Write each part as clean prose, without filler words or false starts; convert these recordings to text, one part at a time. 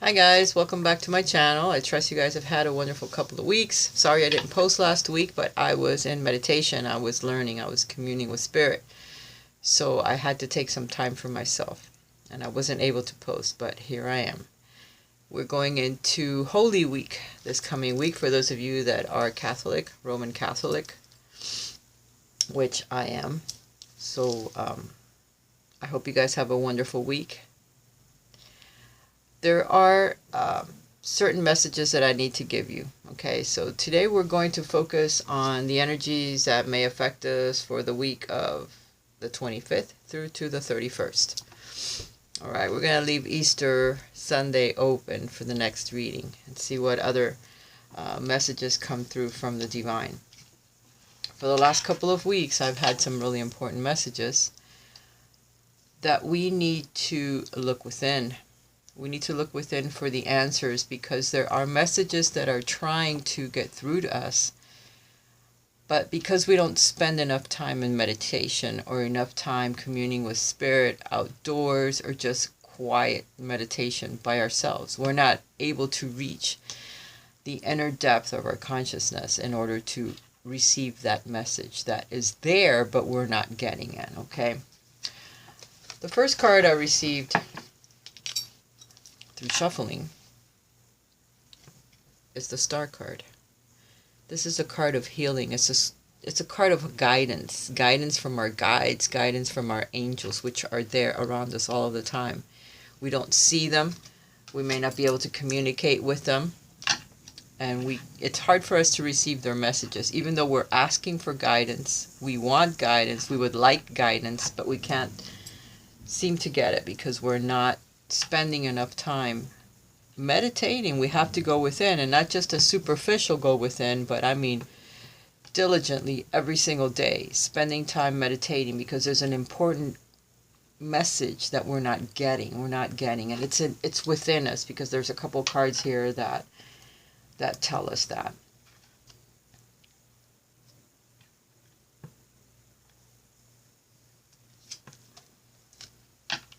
Hi guys, welcome back to my channel. I trust you guys have had a wonderful couple of weeks. Sorry I didn't post last week, but I was in meditation, I was learning, I was communing with spirit. So I had to take some time for myself and I wasn't able to post, but here I am. We're going into Holy Week this coming week for those of you that are Catholic, Roman Catholic, which I am. So I hope you guys have a wonderful week. There are certain messages that I need to give you. Okay, so today we're going to focus on the energies that may affect us for the week of the 25th through to the 31st. All right, we're going to leave Easter Sunday open for the next reading and see what other messages come through from the divine. For the last couple of weeks, I've had some really important messages that we need to look within. We need to look within for the answers because there are messages that are trying to get through to us. But because we don't spend enough time in meditation or enough time communing with spirit outdoors or just quiet meditation by ourselves, we're not able to reach the inner depth of our consciousness in order to receive that message that is there but we're not getting it, okay? The first card I received through shuffling is the Star card. This is a card of healing. It's a card of guidance from our guides, guidance from our angels, which are there around us all of the time. We don't see them, we may not be able to communicate with them, and it's hard for us to receive their messages. Even though we're asking for guidance, we want guidance, we would like guidance, but we can't seem to get it because we're not spending enough time meditating. We have to go within, and not just a superficial go within, but I mean diligently every single day, spending time meditating, because there's an important message that we're not getting, and it's within us, because there's a couple cards here that tell us that.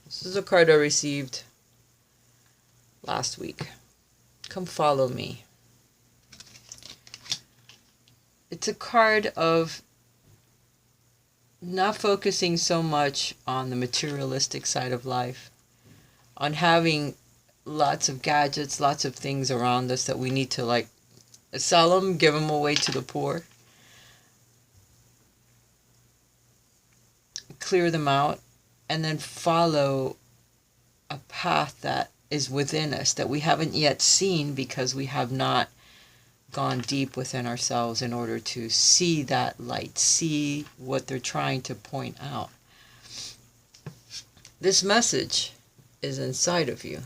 This is a card I received last week. Come follow me. It's a card of not focusing so much on the materialistic side of life, on having lots of gadgets, lots of things around us that we need to like sell them, give them away to the poor, clear them out, and then follow a path that is within us that we haven't yet seen because we have not gone deep within ourselves in order to see that light, see what they're trying to point out. This message is inside of you,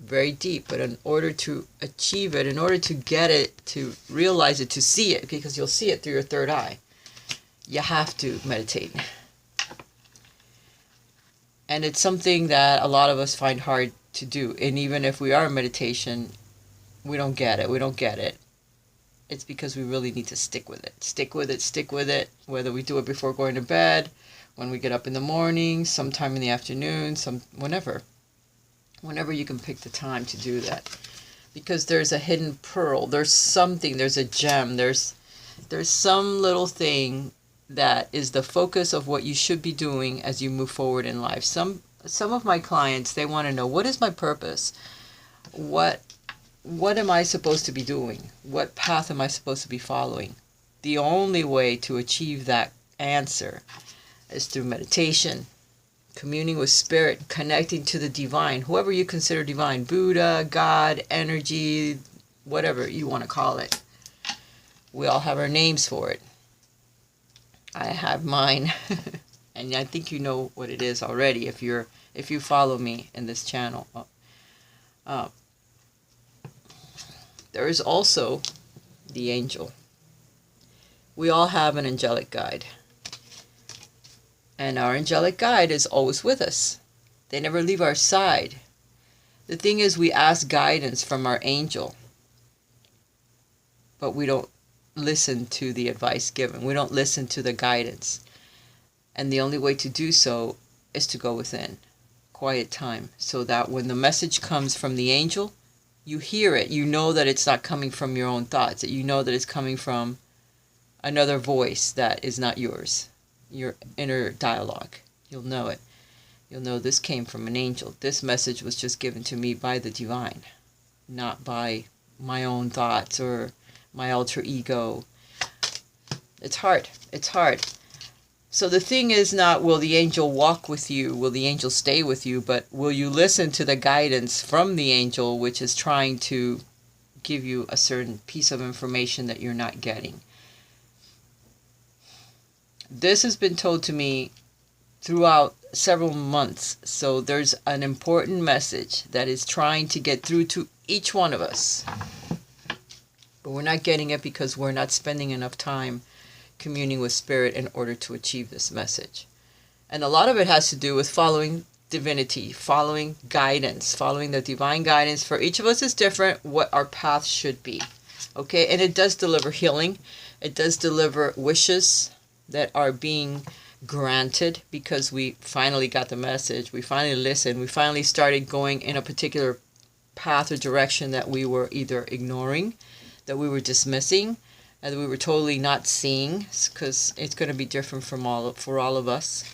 very deep, but in order to achieve it, in order to get it, to realize it, to see it, because you'll see it through your third eye, you have to meditate. And it's something that a lot of us find hard to do. And even if we are in meditation, we don't get it. It's because we really need to stick with it. Whether we do it before going to bed, when we get up in the morning, sometime in the afternoon, whenever you can pick the time to do that. Because there's a hidden pearl, there's a gem, there's some little thing that is the focus of what you should be doing as you move forward in life. Some of my clients, they want to know, what is my purpose? What am I supposed to be doing? What path am I supposed to be following? The only way to achieve that answer is through meditation, communing with spirit, connecting to the divine, whoever you consider divine, Buddha, God, energy, whatever you want to call it. We all have our names for it. I have mine, and I think you know what it is already if you follow me in this channel. There is also the angel. We all have an angelic guide, and our angelic guide is always with us. They never leave our side. The thing is, we ask guidance from our angel, but we don't listen to the advice given. We don't listen to the guidance. And the only way to do so is to go within. quiet time, so that when the message comes from the angel, you hear it. You know that it's not coming from your own thoughts. That you know that it's coming from another voice that is not yours. Your inner dialogue. You'll know it. You'll know this came from an angel. This message was just given to me by the divine, not by my own thoughts or my alter ego. It's hard. It's hard. So the thing is not, will the angel walk with you? Will the angel stay with you? But will you listen to the guidance from the angel, which is trying to give you a certain piece of information that you're not getting? This has been told to me throughout several months. So there's an important message that is trying to get through to each one of us. But we're not getting it because we're not spending enough time communing with spirit in order to achieve this message. And a lot of it has to do with following divinity, following guidance, following the divine guidance. For each of us is different what our path should be. Okay, and it does deliver healing. It does deliver wishes that are being granted because we finally got the message. We finally listened. We finally started going in a particular path or direction that we were either ignoring, that we were dismissing, and we were totally not seeing, because it's going to be different for all of us.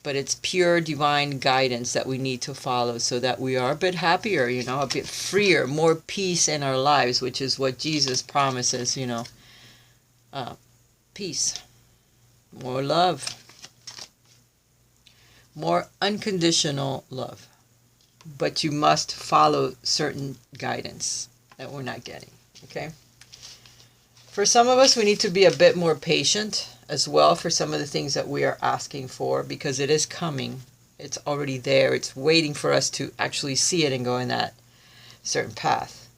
But it's pure divine guidance that we need to follow so that we are a bit happier, a bit freer, more peace in our lives, which is what Jesus promises, peace, more love, more unconditional love. But you must follow certain guidance that we're not getting, okay? For some of us, we need to be a bit more patient as well for some of the things that we are asking for, because it is coming. It's already there. It's waiting for us to actually see it and go in that certain path.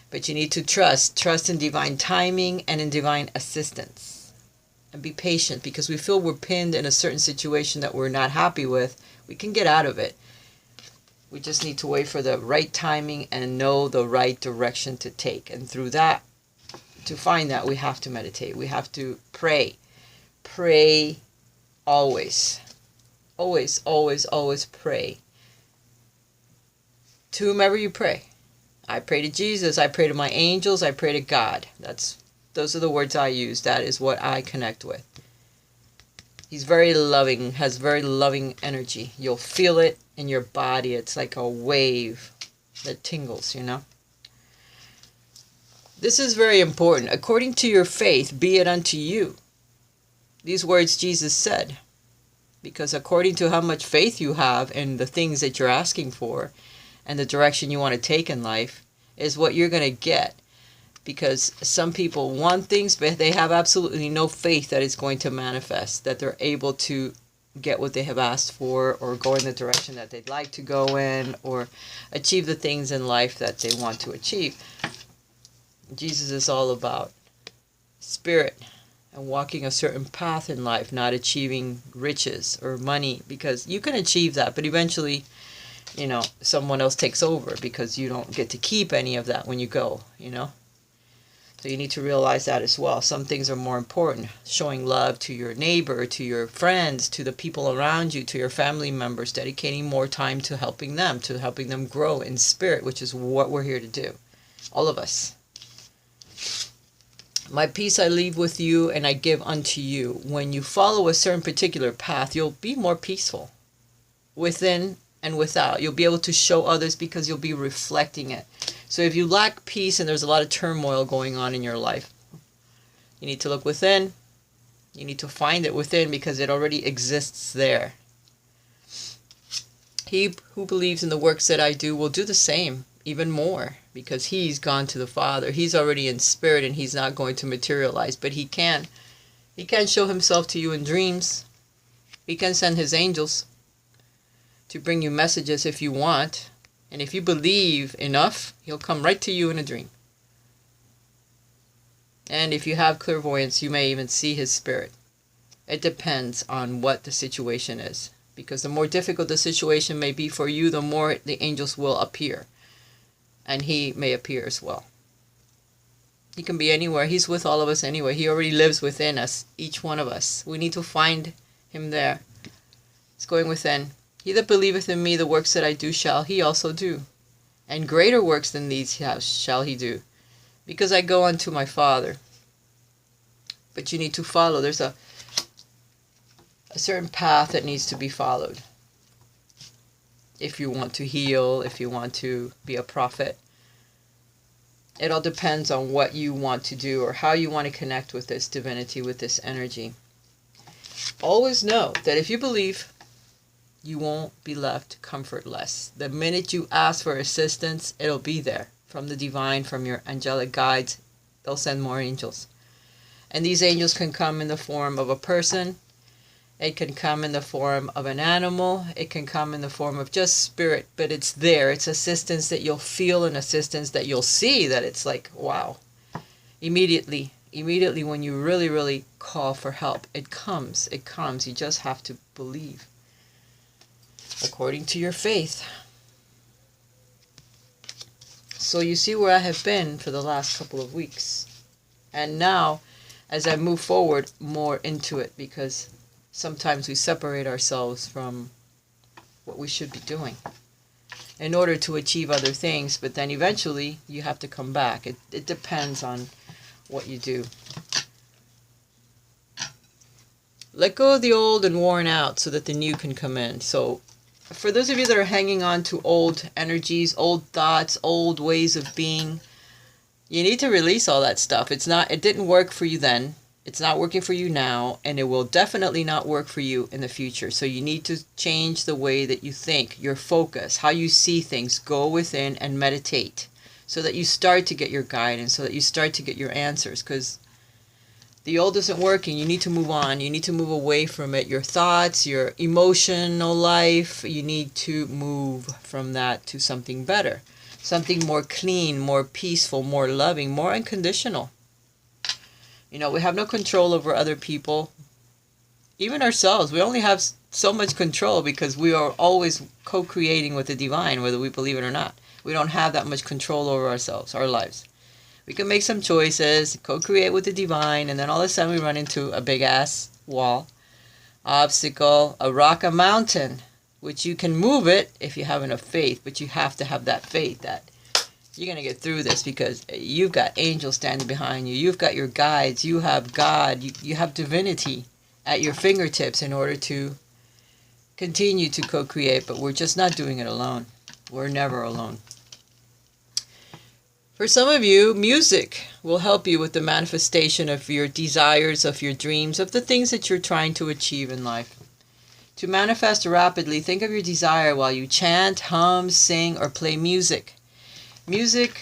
But you need to trust in divine timing and in divine assistance. And be patient, because we feel we're pinned in a certain situation that we're not happy with. We can get out of it. We just need to wait for the right timing and know the right direction to take. And through that, to find that, we have to meditate. We have to pray. Pray always. Always, always, always pray. To whomever you pray. I pray to Jesus. I pray to my angels. I pray to God. Those are the words I use. That is what I connect with. He's very loving, has very loving energy. You'll feel it in your body. It's like a wave that tingles, This is very important. According to your faith, be it unto you. These words Jesus said. Because according to how much faith you have in the things that you're asking for and the direction you want to take in life is what you're going to get. Because some people want things, but they have absolutely no faith that it's going to manifest, that they're able to get what they have asked for or go in the direction that they'd like to go in or achieve the things in life that they want to achieve. Jesus is all about spirit and walking a certain path in life, not achieving riches or money, because you can achieve that, but eventually, someone else takes over because you don't get to keep any of that when you go, So you need to realize that as well. Some things are more important. Showing love to your neighbor, to your friends, to the people around you, to your family members, dedicating more time to helping them grow in spirit, which is what we're here to do. All of us. My peace I leave with you and I give unto you. When you follow a certain particular path, you'll be more peaceful within and without. You'll be able to show others because you'll be reflecting it. So if you lack peace and there's a lot of turmoil going on in your life, you need to look within. You need to find it within because it already exists there. He who believes in the works that I do will do the same, even more, because he's gone to the Father. He's already in spirit and he's not going to materialize, but he can. He can show himself to you in dreams. He can send his angels to bring you messages if you want. And if you believe enough, he'll come right to you in a dream. And if you have clairvoyance, you may even see his spirit. It depends on what the situation is. Because the more difficult the situation may be for you, the more the angels will appear. And he may appear as well. He can be anywhere. He's with all of us anyway. He already lives within us, each one of us. We need to find him there. He's going within. He that believeth in me, the works that I do shall he also do, and greater works than these shall he do, because I go unto my Father. But you need to follow. There's a certain path that needs to be followed. If you want to heal, if you want to be a prophet, it all depends on what you want to do or how you want to connect with this divinity, with this energy. Always know that if you believe, you won't be left comfortless. The minute you ask for assistance, it'll be there from the divine, from your angelic guides. They'll send more angels. And these angels can come in the form of a person. It can come in the form of an animal. It can come in the form of just spirit, but it's there. It's assistance that you'll feel and assistance that you'll see, that it's like, wow. Immediately when you really, really call for help, it comes. It comes. You just have to believe according to your faith. So you see where I have been for the last couple of weeks. And now, as I move forward more into it, because sometimes we separate ourselves from what we should be doing in order to achieve other things, but then eventually you have to come back. It depends on what you do. Let go of the old and worn out so that the new can come in. So for those of you that are hanging on to old energies, old thoughts, old ways of being, you need to release all that stuff. It didn't work for you then. It's not working for you now, and it will definitely not work for you in the future. So you need to change the way that you think, your focus, how you see things. Go within and meditate so that you start to get your guidance, so that you start to get your answers, because the old isn't working. You need to move on. You need to move away from it. Your thoughts, your emotional life, you need to move from that to something better. Something more clean, more peaceful, more loving, more unconditional. You know, we have no control over other people. Even ourselves. We only have so much control because we are always co-creating with the divine, whether we believe it or not. We don't have that much control over ourselves, our lives. We can make some choices, co-create with the divine, and then all of a sudden we run into a big-ass wall, obstacle, a rock, a mountain, which you can move it if you have enough faith, but you have to have that faith that you're going to get through this because you've got angels standing behind you. You've got your guides. You have God. You have divinity at your fingertips in order to continue to co-create, but we're just not doing it alone. We're never alone. For some of you, music will help you with the manifestation of your desires, of your dreams, of the things that you're trying to achieve in life. To manifest rapidly, think of your desire while you chant, hum, sing, or play music. Music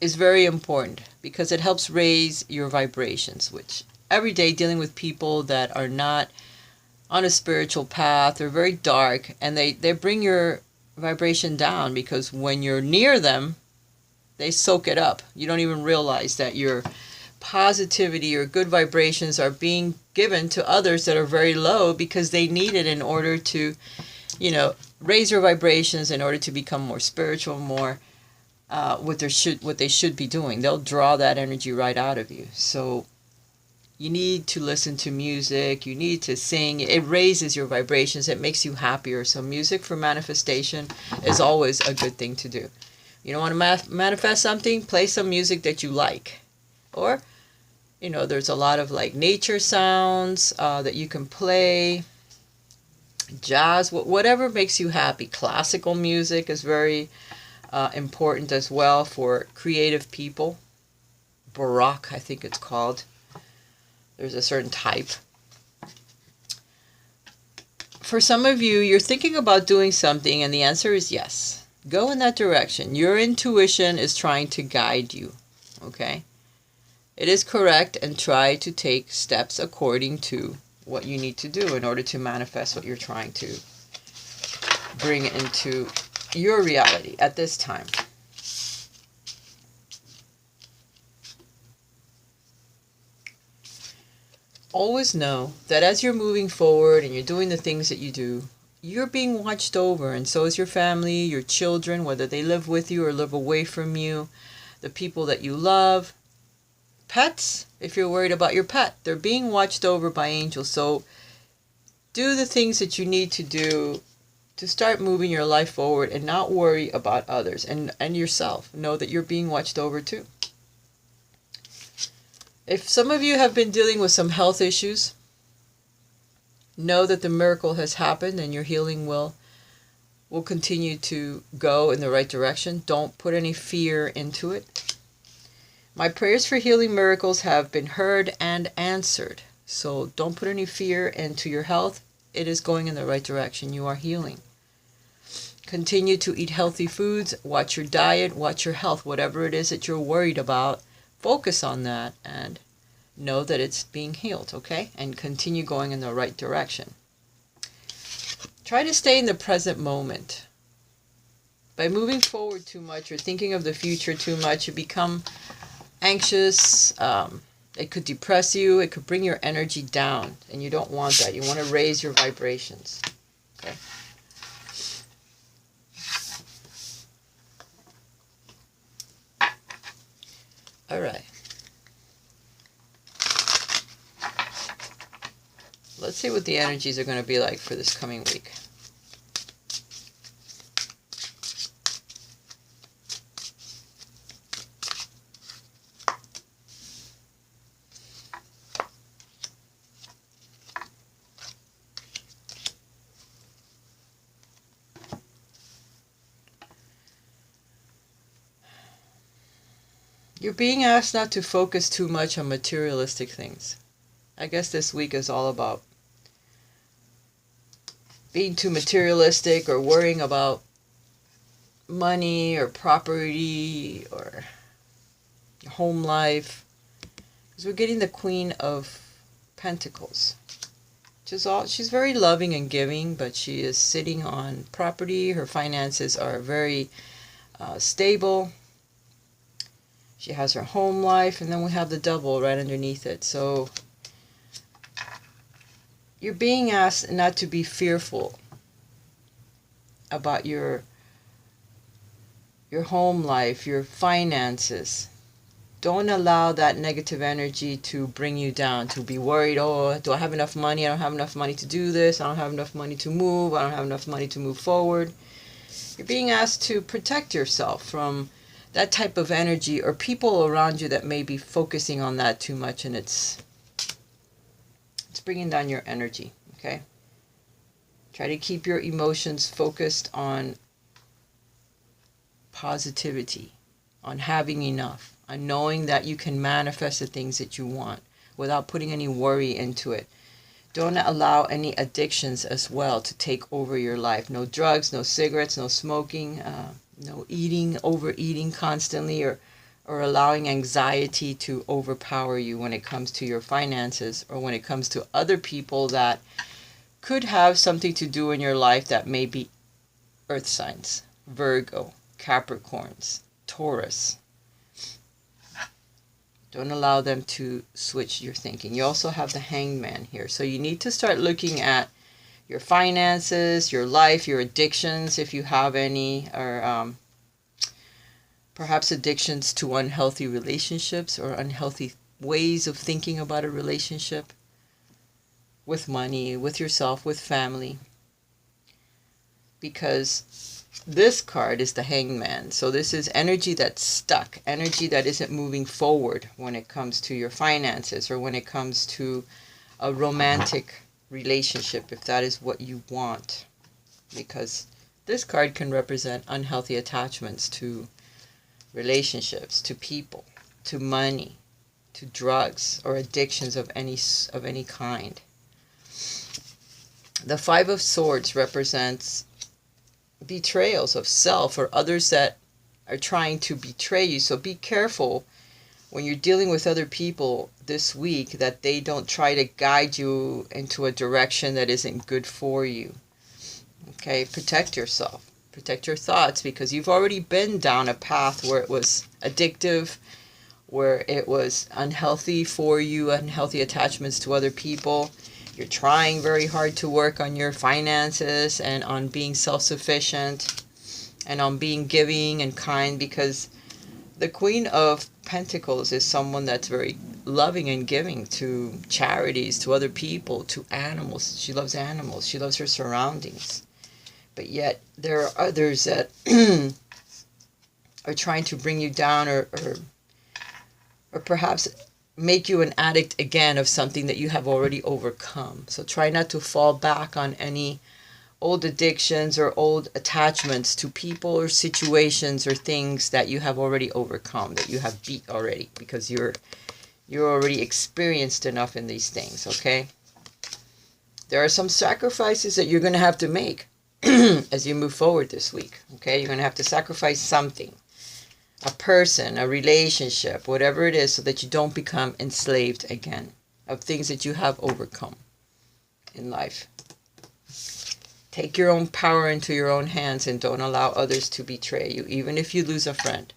is very important because it helps raise your vibrations, which every day dealing with people that are not on a spiritual path, they're very dark, and they bring your vibration down because when you're near them, they soak it up. You don't even realize that your positivity or good vibrations are being given to others that are very low because they need it in order to, raise your vibrations, in order to become more spiritual, more what they should be doing. They'll draw that energy right out of you. So you need to listen to music. You need to sing. It raises your vibrations. It makes you happier. So music for manifestation is always a good thing to do. You don't want to manifest something? Play some music that you like. Or, there's a lot of like nature sounds that you can play. Jazz, whatever makes you happy. Classical music is very important as well for creative people. Baroque, I think it's called. There's a certain type. For some of you, you're thinking about doing something and the answer is yes. Go in that direction. Your intuition is trying to guide you. Okay? It is correct, and try to take steps according to what you need to do in order to manifest what you're trying to bring into your reality at this time. Always know that as you're moving forward and you're doing the things that you do, you're being watched over, and so is your family, your children, whether they live with you or live away from you, the people that you love. Pets, if you're worried about your pet, they're being watched over by angels. So do the things that you need to do to start moving your life forward and not worry about others and yourself. Know that you're being watched over too. If some of you have been dealing with some health issues, know that the miracle has happened and your healing will continue to go in the right direction. Don't put any fear into it. My prayers for healing miracles have been heard and answered. So don't put any fear into your health. It is going in the right direction. You are healing. Continue to eat healthy foods. Watch your diet. Watch your health. Whatever it is that you're worried about, focus on that and know that it's being healed, okay? And continue going in the right direction. Try to stay in the present moment. By moving forward too much or thinking of the future too much, you become anxious. It could depress you. It could bring your energy down, and you don't want that. You want to raise your vibrations, okay? All right. Let's see what the energies are going to be like for this coming week. You're being asked not to focus too much on materialistic things. I guess this week is all about being too materialistic or worrying about money or property or home life. Because we're getting the Queen of Pentacles. She's very loving and giving, but she is sitting on property. Her finances are very stable. She has her home life, and then we have the Devil right underneath it. So you're being asked not to be fearful about your home life, your finances. Don't allow that negative energy to bring you down, to be worried, oh, do I have enough money? I don't have enough money to do this. I don't have enough money to move. I don't have enough money to move forward. You're being asked to protect yourself from that type of energy or people around you that may be focusing on that too much, and it's bringing down your energy, okay? Try to keep your emotions focused on positivity, on having enough, on knowing that you can manifest the things that you want without putting any worry into it. Don't allow any addictions as well to take over your life. No drugs, no cigarettes, no smoking, no eating, overeating constantly, or allowing anxiety to overpower you when it comes to your finances or when it comes to other people that could have something to do in your life that may be earth signs, Virgo, Capricorns, Taurus. Don't allow them to switch your thinking. You also have the Hangman here. So you need to start looking at your finances, your life, your addictions, if you have any, or perhaps addictions to unhealthy relationships or unhealthy ways of thinking about a relationship with money, with yourself, with family. Because this card is the Hangman. So this is energy that's stuck, energy that isn't moving forward when it comes to your finances or when it comes to a romantic relationship, if that is what you want. Because this card can represent unhealthy attachments to relationships, to people, to money, to drugs, or addictions of any kind. The Five of Swords represents betrayals of self or others that are trying to betray you. So be careful when you're dealing with other people this week that they don't try to guide you into a direction that isn't good for you. Okay, protect yourself. Protect your thoughts, because you've already been down a path where it was addictive, where it was unhealthy for you, unhealthy attachments to other people. You're trying very hard to work on your finances and on being self-sufficient and on being giving and kind, because The Queen of Pentacles is someone that's very loving and giving to charities, to other people, to animals. She loves animals. She loves her surroundings. But yet there are others that are trying to bring you down, or perhaps make you an addict again of something that you have already overcome. So try not to fall back on any old addictions or old attachments to people or situations or things that you have already overcome, that you have beat already, because you're already experienced enough in these things, okay? There are some sacrifices that you're going to have to make as you move forward this week, okay? You're going to have to sacrifice something, a person, a relationship, whatever it is, so that you don't become enslaved again of things that you have overcome in life. Take your own power into your own hands and don't allow others to betray you, even if you lose a friend.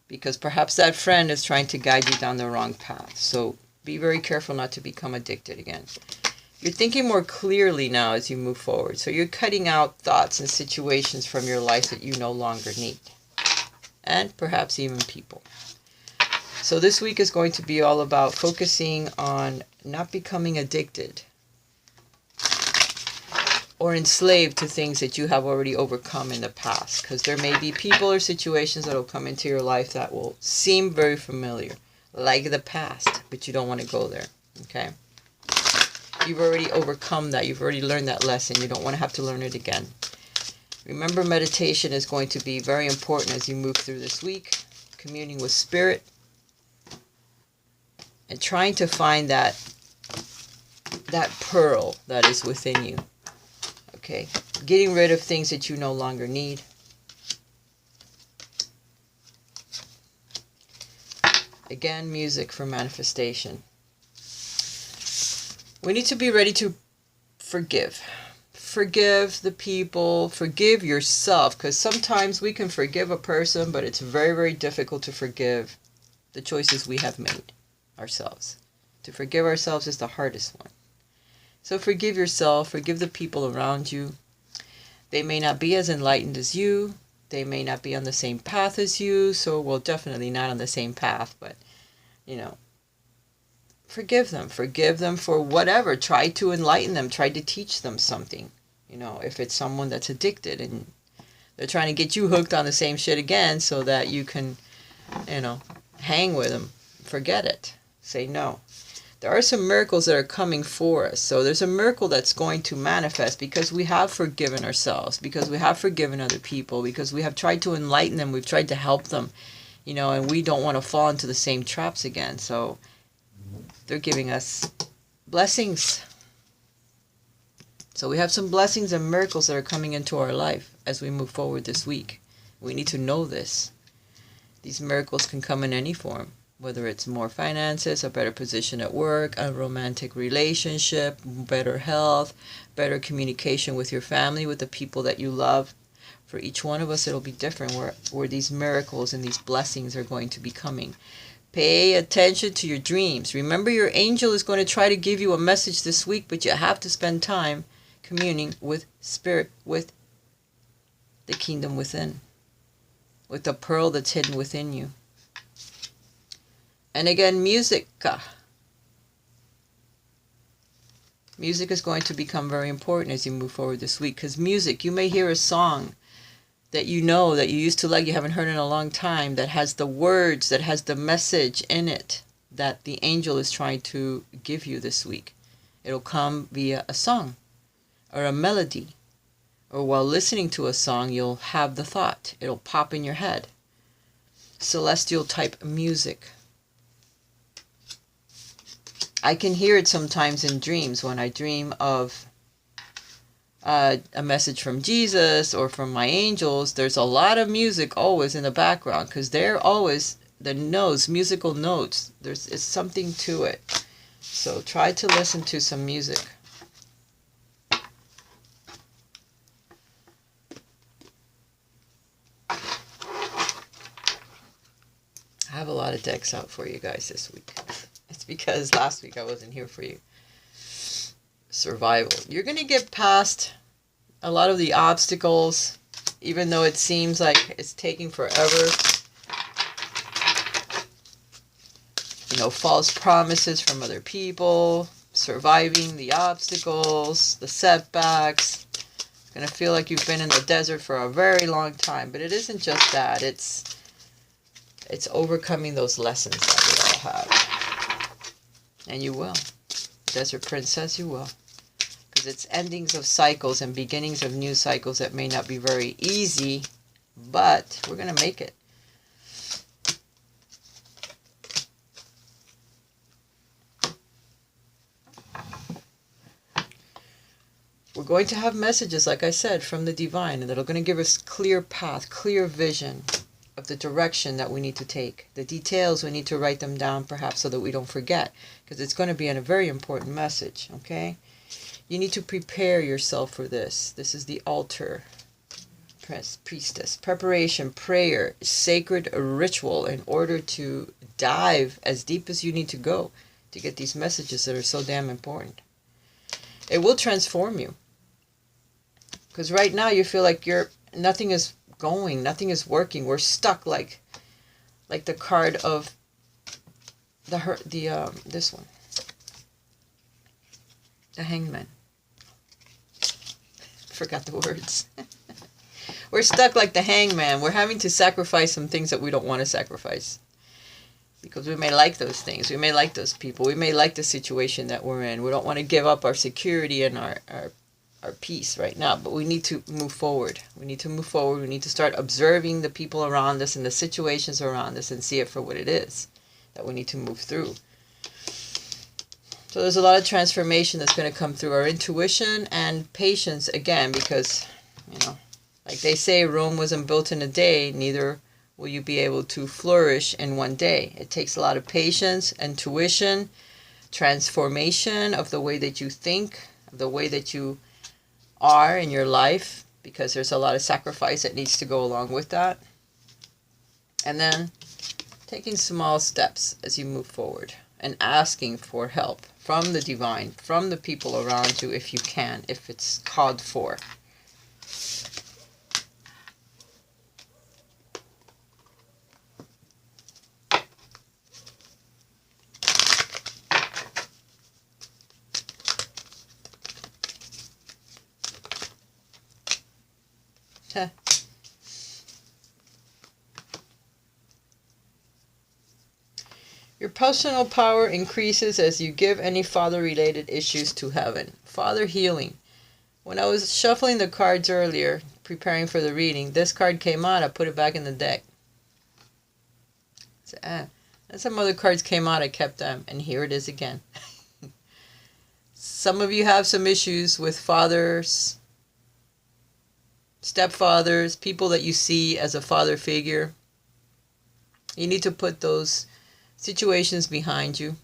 Because perhaps that friend is trying to guide you down the wrong path. So be very careful not to become addicted again. You're thinking more clearly now as you move forward. So you're cutting out thoughts and situations from your life that you no longer need. And perhaps even people. So this week is going to be all about focusing on not becoming addicted or enslaved to things that you have already overcome in the past. Because there may be people or situations that will come into your life that will seem very familiar, like the past, but you don't want to go there, okay? You've already overcome that. You've already learned that lesson. You don't want to have to learn it again. Remember, meditation is going to be very important as you move through this week, communing with Spirit, and trying to find that pearl that is within you. Okay, getting rid of things that you no longer need. Again, music for manifestation. We need to be ready to forgive. Forgive the people, forgive yourself, because sometimes we can forgive a person, but it's very, very difficult to forgive the choices we have made ourselves. To forgive ourselves is the hardest one. So forgive yourself, forgive the people around you. They may not be as enlightened as you. They may not be on the same path as you. So, well, definitely not on the same path, but, forgive them. Forgive them for whatever. Try to enlighten them. Try to teach them something. If it's someone that's addicted and they're trying to get you hooked on the same shit again so that you can, hang with them. Forget it. Say no. There are some miracles that are coming for us. So there's a miracle that's going to manifest because we have forgiven ourselves, because we have forgiven other people, because we have tried to enlighten them, we've tried to help them, and we don't want to fall into the same traps again. So they're giving us blessings. So we have some blessings and miracles that are coming into our life as we move forward this week. We need to know this. These miracles can come in any form. Whether it's more finances, a better position at work, a romantic relationship, better health, better communication with your family, with the people that you love. For each one of us, it'll be different where these miracles and these blessings are going to be coming. Pay attention to your dreams. Remember, your angel is going to try to give you a message this week, but you have to spend time communing with Spirit, with the kingdom within, with the pearl that's hidden within you. And again, music. Music is going to become very important as you move forward this week. Because music, you may hear a song that you used to like, you haven't heard in a long time, that has the words, that has the message in it that the angel is trying to give you this week. It'll come via a song or a melody. Or while listening to a song, you'll have the thought. It'll pop in your head. Celestial type music. I can hear it sometimes in dreams when I dream of a message from Jesus or from my angels. There's a lot of music always in the background because they're always the notes, musical notes. It's something to it. So try to listen to some music. I have a lot of decks out for you guys this week. It's because last week I wasn't here for you. Survival. You're going to get past a lot of the obstacles, even though it seems like it's taking forever. false promises from other people, surviving the obstacles, the setbacks. It's going to feel like you've been in the desert for a very long time, but it isn't just that. It's overcoming those lessons that we all have. And you will. Desert Princess, you will. Because it's endings of cycles and beginnings of new cycles that may not be very easy, but we're going to make it. We're going to have messages, like I said, from the divine, and that are going to give us clear path, clear vision of the direction that we need to take. The details, we need to write them down perhaps so that we don't forget, because it's going to be a very important message, okay? You need to prepare yourself for this. This is the altar, priestess. Preparation, prayer, sacred ritual in order to dive as deep as you need to go to get these messages that are so damn important. It will transform you. Because right now you feel like nothing is going, nothing is working. We're stuck like the card of this one, the Hangman. Forgot the words. We're stuck like the Hangman. We're having to sacrifice some things that we don't want to sacrifice. Because we may like those things. We may like those people. We may like the situation that we're in. We don't want to give up our security and our peace right now. But we need to move forward. We need to move forward. We need to start observing the people around us and the situations around us and see it for what it is that we need to move through. So there's a lot of transformation that's going to come through our intuition and patience again, because, like they say, Rome wasn't built in a day, neither will you be able to flourish in one day. It takes a lot of patience, intuition, transformation of the way that you think, of the way that you are in your life, because there's a lot of sacrifice that needs to go along with that. And then taking small steps as you move forward and asking for help from the divine, from the people around you if you can, if it's called for. Your personal power increases as you give any father-related issues to heaven. Father healing. When I was shuffling the cards earlier, preparing for the reading, this card came out. I put it back in the deck. And some other cards came out. I kept them. And here it is again. Some of you have some issues with fathers, stepfathers, people that you see as a father figure. You need to put those situations behind you.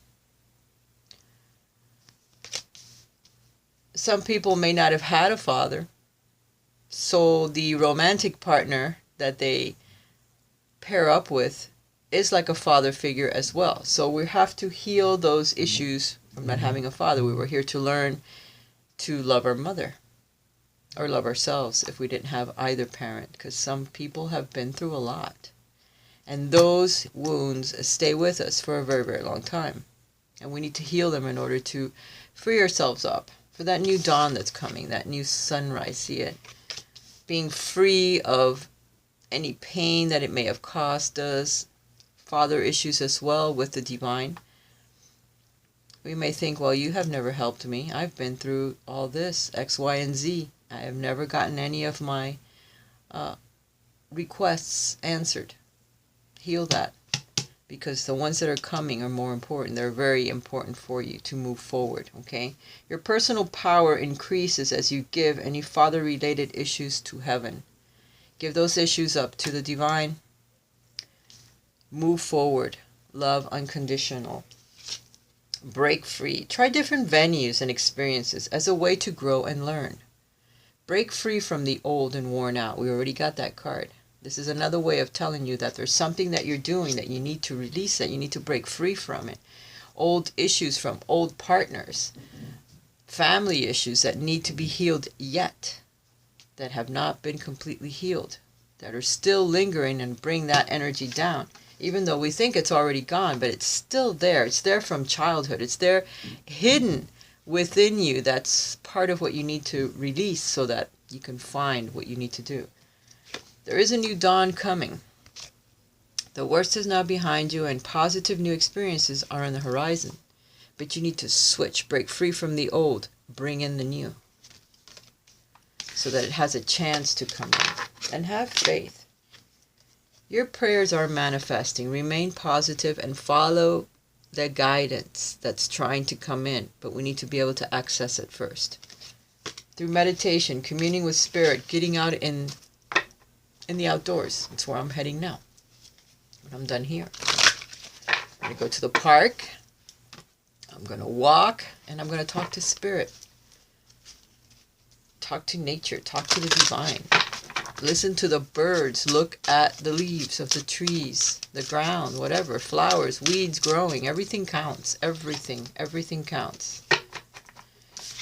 Some people may not have had a father, so the romantic partner that they pair up with is like a father figure as well. So we have to heal those issues from not having a father. We were here to learn to love our mother or love ourselves if we didn't have either parent, because some people have been through a lot. And those wounds stay with us for a very, very long time. And we need to heal them in order to free ourselves up for that new dawn that's coming, that new sunrise, see it? Being free of any pain that it may have caused us, father issues as well with the divine. We may think, well, you have never helped me. I've been through all this, X, Y, and Z. I have never gotten any of my requests answered. Heal that, because the ones that are coming are more important. They're very important for you to move forward, okay? Your personal power increases as you give any father-related issues to heaven. Give those issues up to the divine. Move forward. Love unconditional. Break free. Try different venues and experiences as a way to grow and learn. Break free from the old and worn out. We already got that card. This is another way of telling you that there's something that you're doing that you need to release, that you need to break free from it. Old issues from old partners. Family issues that need to be healed yet, that have not been completely healed, that are still lingering and bring that energy down. Even though we think it's already gone, but it's still there. It's there from childhood. It's there hidden within you. That's part of what you need to release so that you can find what you need to do. There is a new dawn coming. The worst is now behind you and positive new experiences are on the horizon. But you need to switch, break free from the old, bring in the new, so that it has a chance to come in. And have faith. Your prayers are manifesting. Remain positive and follow the guidance that's trying to come in, but we need to be able to access it first. Through meditation, communing with spirit, getting out in the outdoors. That's where I'm heading now. When I'm done here, I'm going to go to the park. I'm going to walk, and I'm going to talk to spirit. Talk to nature. Talk to the divine. Listen to the birds. Look at the leaves of the trees, the ground, whatever, flowers, weeds growing. Everything counts. Everything counts.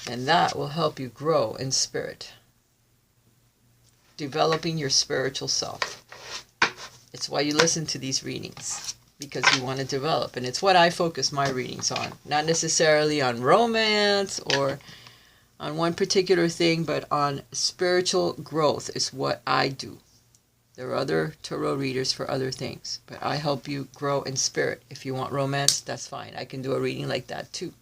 And that will help you grow in spirit. Developing your spiritual self. It's why you listen to these readings, because you want to develop. And it's what I focus my readings on. Not necessarily on romance or on one particular thing, but on spiritual growth is what I do. There are other tarot readers for other things, but I help you grow in spirit. If you want romance, that's fine. I can do a reading like that too.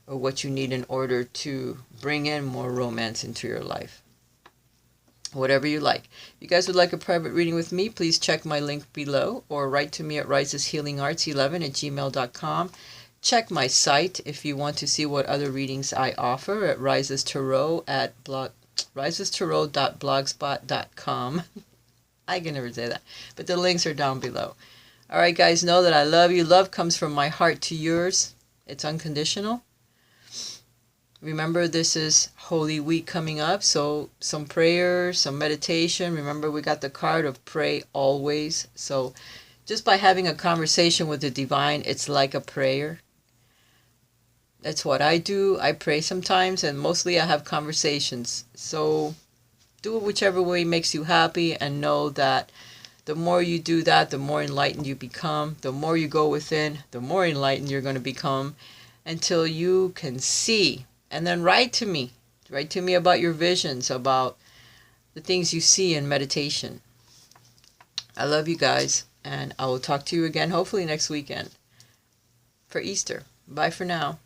Or what you need in order to bring in more romance into your life. Whatever you like. If you guys would like a private reading with me, please check my link below or write to me at raisashealingarts11@gmail.com. Check my site if you want to see what other readings I offer at Raisa's Tarot at raisastarot.blogspot.com. I can never say that, but the links are down below. All right, guys, know that I love you. Love comes from my heart to yours. It's unconditional. Remember, this is Holy Week coming up, so some prayer, some meditation. Remember, we got the card of pray always. So just by having a conversation with the divine, it's like a prayer. That's what I do. I pray sometimes, and mostly I have conversations. So do it whichever way makes you happy, and know that the more you do that, the more enlightened you become. The more you go within, the more enlightened you're going to become, until you can see. And then write to me. Write to me about your visions, about the things you see in meditation. I love you guys, and I will talk to you again hopefully next weekend for Easter. Bye for now.